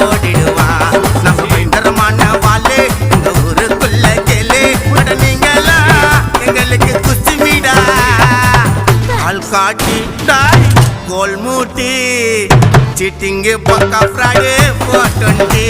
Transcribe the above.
ஓடிடுவான். நம்ம பயங்கரமான வாளு இந்த ஊருக்குள்ள கேளு. அட நீங்களா எங்களுக்கு குச்சிமிடா. ஆள் காட்டி கோல் மூட்டி சிட்டிங்கு பக்கா ஃப்ராடு 420.